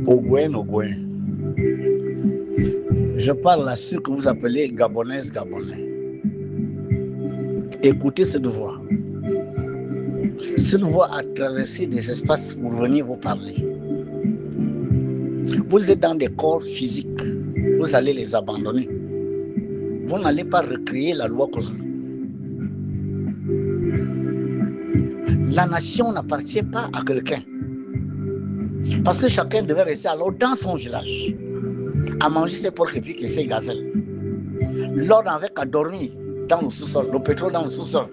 Ogouin, Ogouin. Je parle à ceux que vous appelez Gabonaises, Gabonais. Écoutez cette voix. Cette voix a traversé des espaces pour venir vous parler. Vous êtes dans des corps physiques. Vous allez les abandonner. Vous n'allez pas recréer la loi cosmique. La nation n'appartient pas à quelqu'un. Parce que chacun devait rester alors dans son village, à manger ses porcs épics et ses gazelles. L'ordre avait qu'à dormir dans le sous-sol, le pétrole dans le sous-sol.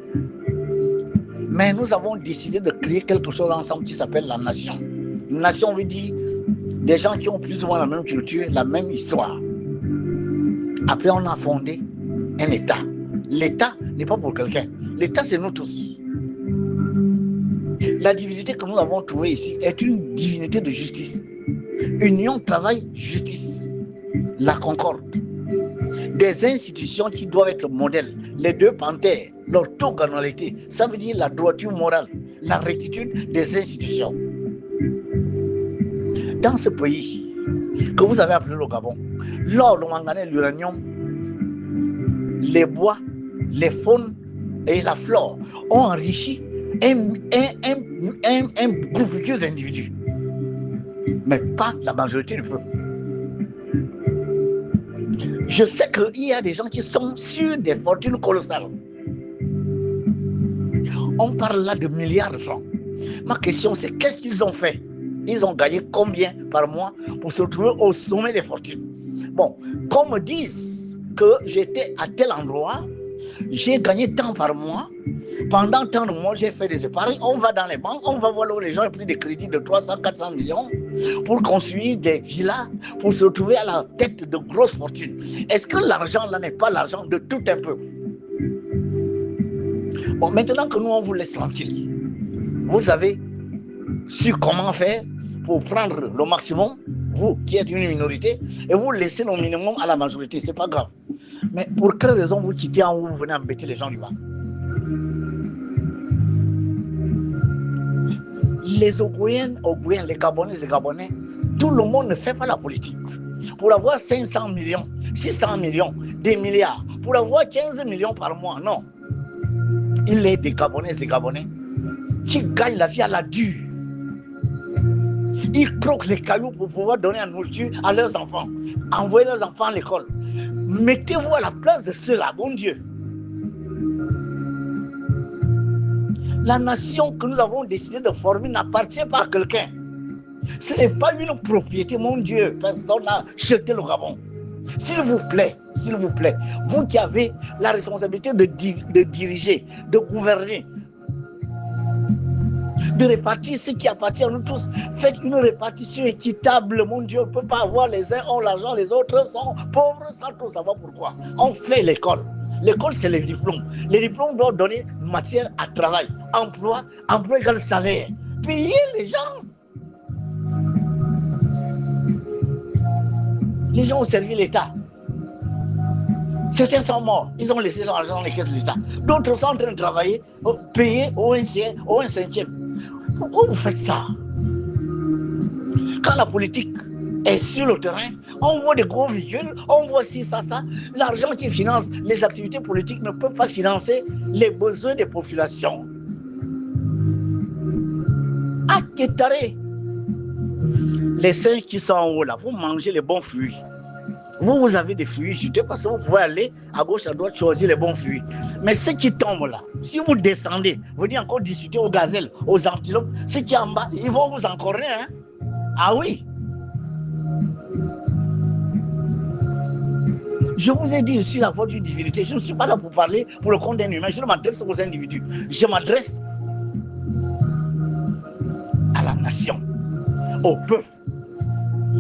Mais nous avons décidé de créer quelque chose ensemble qui s'appelle la nation. Une nation veut dire des gens qui ont plus ou moins la même culture, la même histoire. Après, on a fondé un État. L'État n'est pas pour quelqu'un. L'État, c'est nous tous. La divinité que nous avons trouvée ici est une divinité de justice. Union, travail, justice. La concorde. Des institutions qui doivent être modèles. Les deux panthères, l'orthogonalité, ça veut dire la droiture morale, la rectitude des institutions. Dans ce pays que vous avez appelé le Gabon, l'or, le manganèse, l'uranium, les bois, les faunes et la flore ont enrichi un groupuscule d'individus, mais pas la majorité du peuple. Je sais qu'il y a des gens qui sont sur des fortunes colossales. On parle là de milliards de francs. Ma question, c'est qu'est-ce qu'ils ont fait? Ils ont gagné combien par mois pour se retrouver au sommet des fortunes? Bon, qu'on me dise que j'étais à tel endroit, j'ai gagné tant par mois, pendant tant de mois, j'ai fait des épargnes, on va dans les banques, on va voir où les gens ont pris des crédits de 300, 400 millions pour construire des villas, pour se retrouver à la tête de grosses fortunes. Est-ce que l'argent là n'est pas l'argent de tout un peuple? Bon, maintenant que nous, on vous laisse tranquille, vous savez sur comment faire pour prendre le maximum, vous qui êtes une minorité, et vous laissez le minimum à la majorité, c'est pas grave. Mais pour quelle raison vous quittez en haut, vous venez embêter les gens du bas? Les Ogoyens, les Gabonais, les Gabonais, tout le monde ne fait pas la politique. Pour avoir 500 millions, 600 millions, des milliards, pour avoir 15 millions par mois, non. Il est des Gabonais et des Gabonais qui gagnent la vie à la dure. Ils croquent les cailloux pour pouvoir donner la nourriture à leurs enfants, envoyer leurs enfants à l'école. Mettez-vous à la place de cela, bon Dieu. La nation que nous avons décidé de former n'appartient pas à quelqu'un. Ce n'est pas une propriété, mon Dieu. Personne n'a jeté le Gabon. S'il vous plaît, vous qui avez la responsabilité de diriger, de gouverner, de répartir ce qui appartient à nous tous, faites une répartition équitable, mon Dieu. On ne peut pas avoir les uns ont l'argent, les autres sont pauvres sans tout savoir pourquoi. On fait l'école. L'école, c'est les diplômes. Les diplômes doivent donner matière à travail, emploi égale salaire. Payez les gens. Les gens ont servi l'État. Certains sont morts, ils ont laissé leur argent dans les caisses de l'État. D'autres sont en train de travailler, payer au 1 cinquième. Pourquoi vous faites ça? Quand la politique est sur le terrain, on voit des gros véhicules, on voit ci, ça. L'argent qui finance les activités politiques ne peut pas financer les besoins des populations. Aketare. Les saints qui sont en haut là, vous mangez les bons fruits. Vous avez des fruits juteux parce que vous pouvez aller à gauche, à droite, choisir les bons fruits. Mais ceux qui tombent là, si vous descendez, vous venez encore discuter aux gazelles, aux antilopes, ceux qui sont en bas, ils vont vous encorner. Hein? Ah oui. Je vous ai dit, je suis la voix d'une divinité. Je ne suis pas là pour parler pour le compte d'un humain. Je ne m'adresse aux individus. Je m'adresse à la nation, au peuple.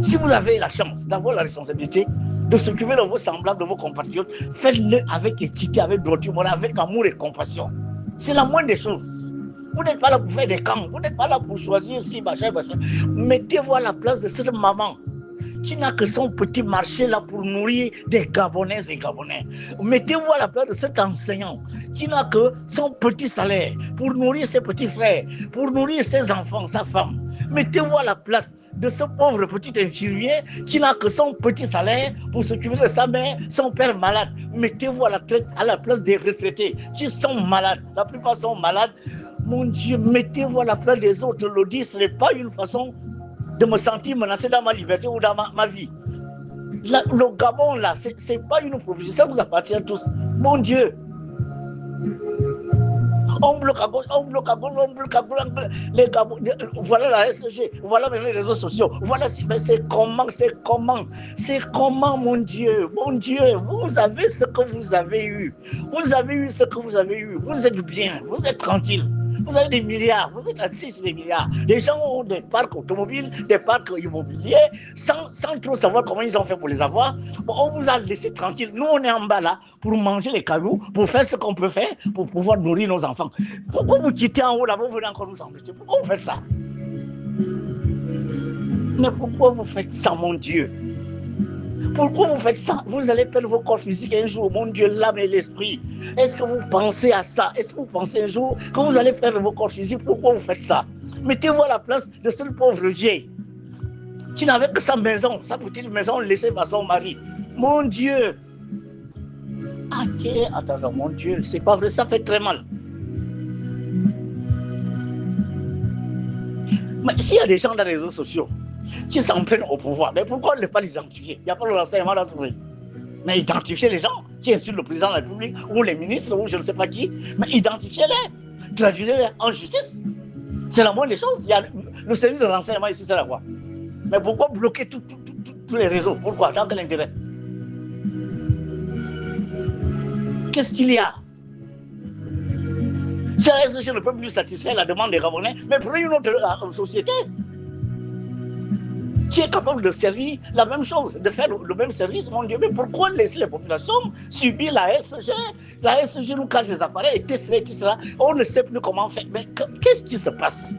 Si vous avez la chance d'avoir la responsabilité de s'occuper de vos semblables, de vos compatriotes, faites-le avec équité, avec droiture morale, avec amour et compassion. C'est la moindre des choses. Vous n'êtes pas là pour faire des camps, vous n'êtes pas là pour choisir si, machin. Mettez-vous à la place de cette maman qui n'a que son petit marché là pour nourrir des Gabonaises et Gabonais. Mettez-vous à la place de cet enseignant qui n'a que son petit salaire pour nourrir ses petits frères, pour nourrir ses enfants, sa femme. Mettez-vous à la place de ce pauvre petit infirmier qui n'a que son petit salaire pour s'occuper de sa mère, son père malade. Mettez-vous à la place des retraités qui sont malades. La plupart sont malades. Mon Dieu, mettez-vous à la place des autres. Lodi, ce n'est pas une façon de me sentir menacé dans ma liberté ou dans ma vie. Le Gabon, là, ce n'est pas une proposition, ça vous appartient tous. Mon Dieu. On bloque à gauche, on bloque à gauche, on bloque à gauche. Les Gabon, voilà la SG, voilà les réseaux sociaux. Voilà, mais c'est comment, mon Dieu, vous avez ce que vous avez eu. Vous avez eu ce que vous avez eu. Vous êtes bien, vous êtes tranquille. Vous avez des milliards, vous êtes assis sur des milliards. Les gens ont des parcs automobiles, des parcs immobiliers, sans trop savoir comment ils ont fait pour les avoir. Bon, on vous a laissé tranquille. Nous, on est en bas là pour manger les cailloux, pour faire ce qu'on peut faire, pour pouvoir nourrir nos enfants. Pourquoi vous quittez en haut là, vous venez encore nous embêter? Pourquoi vous faites ça? Mais pourquoi vous faites ça, mon Dieu? Pourquoi vous faites ça? Vous allez perdre vos corps physiques un jour, mon Dieu, l'âme et l'esprit. Est-ce que vous pensez à ça? Est-ce que vous pensez un jour que vous allez perdre vos corps physiques? Pourquoi vous faites ça? Mettez-vous à la place de ce pauvre vieil qui n'avait que sa maison, sa petite maison laissée par son mari. Mon Dieu! Ok, attends, mon Dieu, c'est pas vrai, ça fait très mal. Mais s'il y a des gens dans les réseaux sociaux qui s'en prennent au pouvoir, mais pourquoi ne pas les identifier? Il n'y a pas de renseignement dans ce pays. Mais identifiez les gens qui insultent le président de la République ou les ministres ou je ne sais pas qui, mais identifiez-les, traduisez-les en justice. C'est la moindre des choses. Il y a le service de renseignement ici, c'est la voie. Mais pourquoi bloquer tous les réseaux? Pourquoi? Dans quel intérêt? Qu'est-ce qu'il y a? Si la SG ne peut plus satisfaire la demande des Gabonais, mais prenez une autre société qui est capable de servir la même chose, de faire le même service. Mon Dieu, mais pourquoi laisser les populations subir la SG? La SG nous casse les appareils, et tout cela. On ne sait plus comment faire. Mais qu'est-ce qui se passe?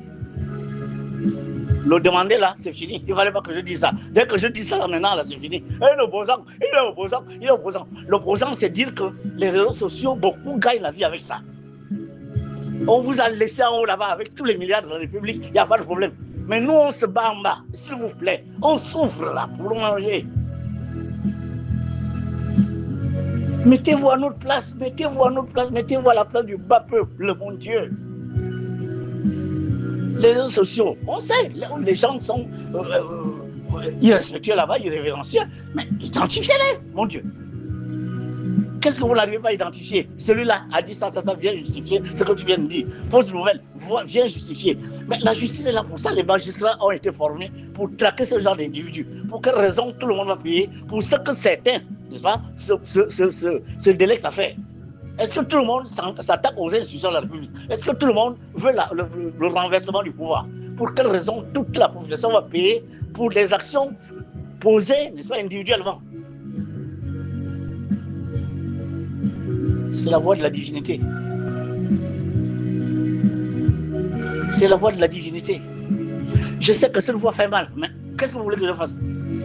Le demander là, c'est fini. Il ne fallait pas que je dise ça. Dès que je dis ça là, maintenant, là, c'est fini. Il est opposant. L'opposant, c'est dire que les réseaux sociaux, beaucoup gagnent la vie avec ça. On vous a laissé en haut là-bas avec tous les milliards de la République, il n'y a pas de problème. Mais nous, on se bat en bas, s'il vous plaît. On souffre là pour manger. Mettez-vous à notre place, mettez-vous à la place du bas peuple, mon Dieu. Les réseaux sociaux, on sait, les gens sont irrespectueux là-bas, irrévérencieux, mais identifiez-les, mon Dieu. Qu'est-ce que vous n'arrivez pas à identifier? Celui-là a dit ça, vient justifier ce que tu viens de dire. Fausse nouvelle, vient justifier. Mais la justice est là pour ça. Les magistrats ont été formés pour traquer ce genre d'individus. Pour quelle raison tout le monde va payer? Pour ce que certains, n'est-ce pas, se délectent à faire. Est-ce que tout le monde s'attaque aux institutions de la République? Est-ce que tout le monde veut le renversement du pouvoir? Pour quelle raison toute la population va payer pour les actions posées, n'est-ce pas, individuellement? C'est la voie de la divinité. C'est la voie de la divinité. Je sais que cette voie fait mal, mais qu'est-ce que vous voulez que je fasse?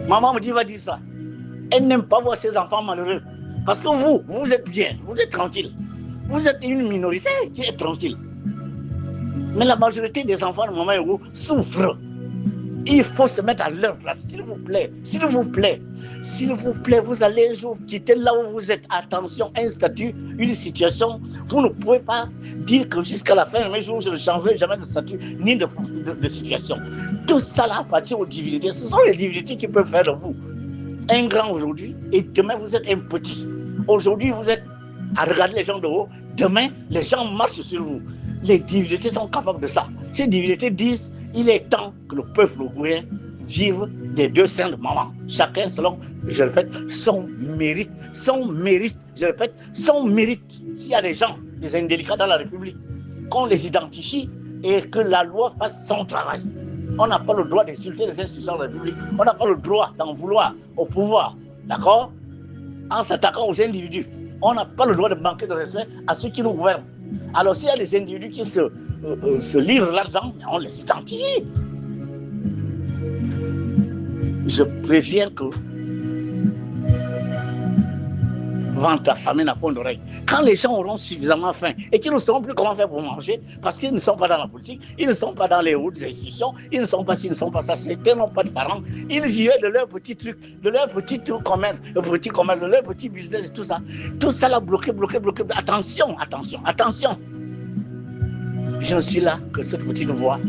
Maman me dit, va dire ça. Elle n'aime pas voir ses enfants malheureux. Parce que vous êtes bien, vous êtes tranquille. Vous êtes une minorité qui est tranquille. Mais la majorité des enfants de Maman Héros souffrent. Il faut se mettre à leur place, s'il vous plaît. S'il vous plaît. S'il vous plaît, vous allez un jour quitter là où vous êtes. Attention, un statut, une situation. Vous ne pouvez pas dire que jusqu'à la fin de mes jours, je ne changerai jamais de statut ni de situation. Tout ça là appartient aux divinités. Ce sont les divinités qui peuvent faire de vous un grand aujourd'hui et demain vous êtes un petit. Aujourd'hui, vous êtes à regarder les gens de haut. Demain, les gens marchent sur vous. Les divinités sont capables de ça. Ces divinités disent il est temps que le peuple ougouien vive des deux seins de maman. Chacun selon, je répète, son mérite. Je répète, son mérite. S'il y a des gens, des indélicats dans la République, qu'on les identifie et que la loi fasse son travail. On n'a pas le droit d'insulter les institutions de la République. On n'a pas le droit d'en vouloir au pouvoir. D'accord? En s'attaquant aux individus. On n'a pas le droit de manquer de respect à ceux qui nous gouvernent. Alors s'il y a des individus qui se livrent là-dedans, on les identifie. je préviens que ventre affamé n'a point d'oreille. Quand les gens auront suffisamment faim et qu'ils ne sauront plus comment faire pour manger, parce qu'ils ne sont pas dans la politique, ils ne sont pas dans les hautes institutions, ils ne sont pas ci, ils ne sont pas ça, certains n'ont pas de parents, ils vivaient de leur petit truc, de leur petit commerce, de leur petit business et tout ça. Tout ça l'a bloqué. Attention. Je ne suis là que cette petite voix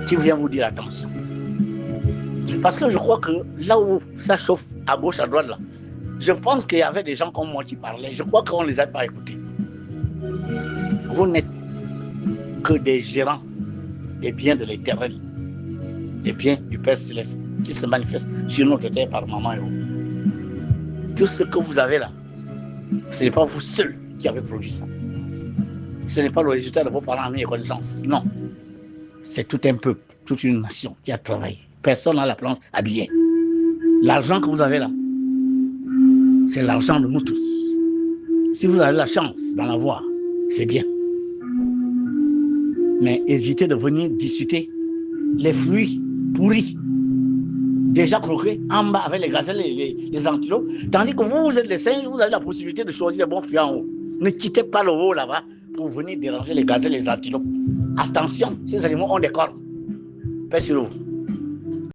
qui vient vous dire attention. Parce que je crois que là où ça chauffe à gauche, à droite, là, je pense qu'il y avait des gens comme moi qui parlaient. Je crois qu'on ne les a pas écoutés. Vous n'êtes que des gérants des biens de l'Éternel, des biens du Père Céleste qui se manifestent sur notre terre par maman et vous. Tout ce que vous avez là, ce n'est pas vous seul qui avez produit ça. Ce n'est pas le résultat de vos parents, amis et connaissances. Non. C'est tout un peuple, toute une nation qui a travaillé. Personne n'a la planche à billet. L'argent que vous avez là, c'est l'argent de nous tous. Si vous avez la chance d'en avoir, c'est bien. Mais évitez de venir discuter les fruits pourris, déjà croqués, en bas avec les gazelles et les antilopes, tandis que vous êtes les singes, vous avez la possibilité de choisir les bons fruits en haut. Ne quittez pas le haut là-bas pour venir déranger les gazelles et les antilopes. Attention, ces animaux ont des cornes. Paix sur vous.